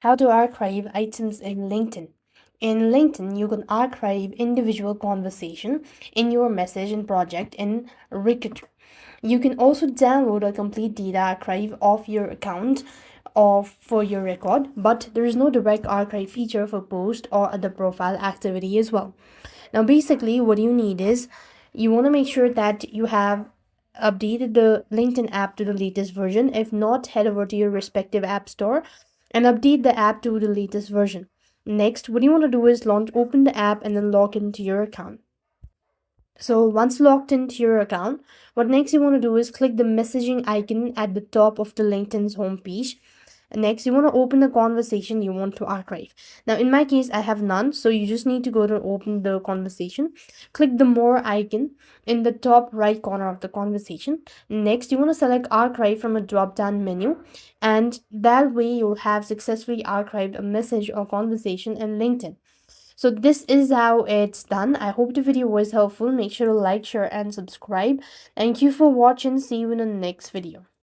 How to archive items in LinkedIn. In LinkedIn, you can archive individual conversation in your message and project in Record. You can also download a complete data archive of your account for your record, but there is no direct archive feature for post or other profile activity as well. Now, basically, what you need is you want to make sure that you have updated the LinkedIn app to the latest version. If not, head over to your respective app store and update the app to the latest version. Next, what you want to do is open the app and then log into your account. So once logged into your account, what next you want to do is click the messaging icon at the top of the LinkedIn's homepage. And next, you want to open the conversation you want to archive. Now, in my case, I have none, so you just need to go to open the conversation. Click the more icon in the top right corner of the conversation. Next, you want to select archive from a drop down menu, and that way you'll have successfully archived a message or conversation in LinkedIn. So this is how it's done. I hope the video was helpful. Make sure to like, share, and subscribe. Thank you for watching. See you in the next video.